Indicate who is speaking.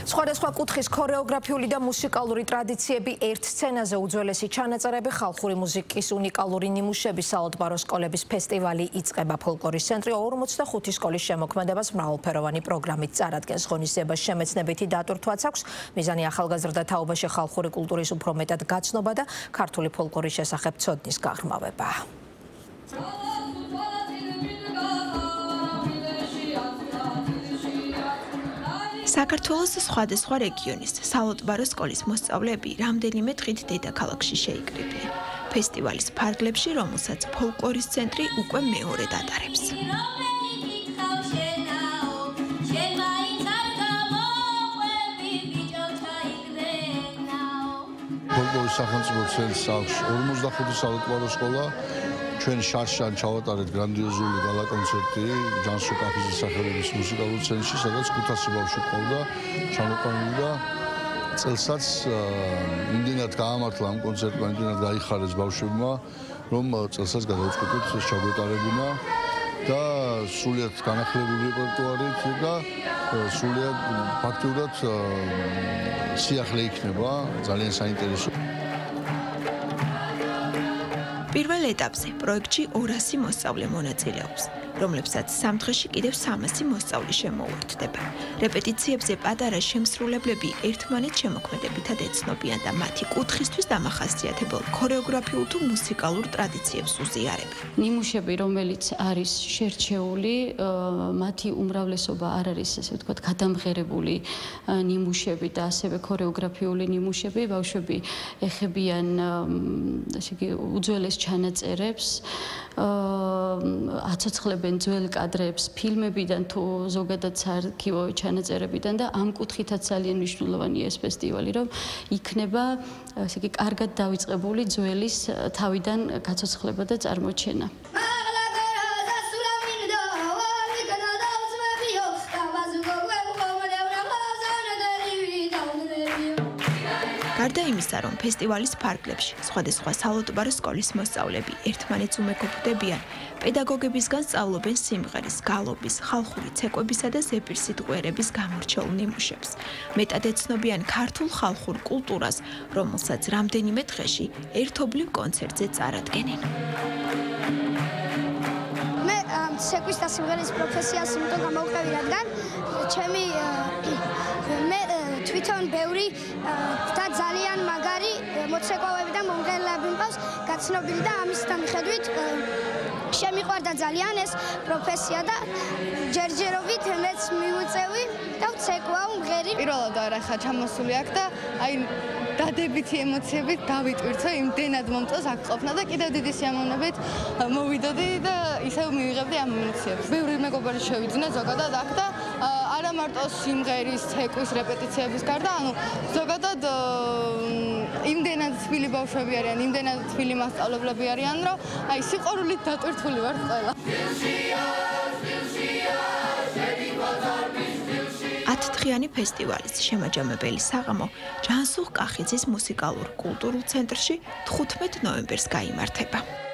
Speaker 1: სხვადასხვა კუთხის ქორეოგრაფიული და მუსიკალური ტრადიციები ერთ სცენაზე უძველესი ჩანაწერები ხალხური მუსიკის უნიკალური ნიმუშები საალტბარო სკოლების ფესტივალი იწყება ფოლკლორის ცენტრი 45 სკოლის შემოქმედებას მრავალფეროვანი პროგრამით წარადგენს ღონისძიებას შემეცნებითი დატვირთვაც აქვს მიზანი ახალგაზრდა თაობაში ხალხური კულტურის უფრო მეტად გაცნობა და ქართული ფოლკლორის შესახებ ცოდნის გაღრმავება. საქართველოს სხვადასხვა რეგიონის საალტბარო სკოლის მოსწავლეები რამდენიმე დღით დედაქალაქში შეიკრიბნენ. ფესტივალის ფარგლებში, რომელსაც ფოლკლორის ცენტრი უკვე მეორედ ატარებს.
Speaker 2: ფოლკლორის სახელმწიფო ცენტრს აქვს 45 საალტბარო სკოლა. ჩვენ შარშან ჩავატარეთ გრანდიოზული გალა კონცერტი ჯანსუ კაფის სახელობის მუსიკალურ ცენტრში, სადაც 500 ბავშვი ყავდა ჩამოყვანილი და წელსაც იმდენად გაამართლა ამ კონცერტმა, იმდენად გაიხარეს ბავშვებმა, რომ წელსაც გადავწყვიტეთ ჩაგვეტარებინა და სრულიად განახლებული რეპერტუარით და სრულიად ფაქტურად სიახლე იქნება, ძალიან საინტერესო.
Speaker 3: პირველ ეტაპზე პროექტში 200 მოსწავლე მონაწილეობს, რომლებსაც სამ დღეში კიდევ 300 მოსწავლე შემოუერთდება. რეპეტიციებზე პატარა შემსრულებლები ერთმანეთ შემოქმედებითად ეცნობიან და მათი კუთხისთვის დამახასიათებელ ქორეოგრაფიულ თუ მუსიკალურ ტრადიციებს უზიარებენ.
Speaker 4: ნიმუშები, რომელიც არის შერჩეული, მათი უმრავლესობა არ არის, ესე ვთქვათ, გადამღერებული ნიმუშები და ასევე ქორეოგრაფიული ნიმუშები. ბავშვები ეხებიან ასე იგი უძველეს ჩანაწერებს, აცოცხლებენ ძველ კადრებს ფილმებიდან თუ ზოგადად საარქივო ჩანაწერებიდან და ამ კუთხითაც ძალიან მნიშვნელოვანია ეს ფესტივალი, რომ იქნება ასე იგი კარგად დავიწყებული ძველის თავიდან გაცოცხლება და წარმოჩენა.
Speaker 3: გარდა იმისა, რომ ფესტივალის ფარგლებში სხვადასხვა საალტბარო სკოლის მოსწავლეები ერთმანეთს უმეგობრდებიან, პედაგოგებისგან სწავლობენ სიმღერის, გალობის, ხალხური ცეკვებისა და ზეპირსიტყვიერების გამორჩეულ ნიმუშებს. მეტად ეცნობიან ქართულ ხალხურ კულტურას, რომელსაც რამდენიმე დღეში ერთობლივ კონცერტზე წარადგენენ.
Speaker 5: მე ცეკვის და სიმღერის პროფესიას იმიტომ გამოვყევი, რადგან მე თვითონ ბევრი და ძალიან მაგარი მოცეკვავები და მომღერლები მყავს გაცნობილი და ამისთან მიხედვით შემიყვარდა ძალიან ეს პროფესია და ჯერჯერობით მეც მივუწევი და ვცეკვავ მღერი.
Speaker 6: პირველად არა ჩამოსული აქ და აი დადებითი ემოციებით დავიტვირთო, იმდენად მომწონს აქ ყოფნა და კიდევ დიდი სიამოვნებით მოვიდოდი და ისევ მივიღებდი ამ ემოციებს. ბევრი მეგობარი შევიძინა ზოგადად აქ და არა მარტო სიმღერის, ცეკვის, რეპეტიციების გარდა, ანუ ზოგადად იმდენად თბილი ბავშვები არიან, იმდენად თბილი მასწავლებლები არიან, რომ აი სიყვარულით დატვირთული ვართ ყველა.
Speaker 3: 10 დღიანი ფესტივალის შემაჯამებელი საღამო ჯანსუღ კახიძის მუსიკალურ კულტურულ ცენტრში 15 ნოემბერს გაიმართება.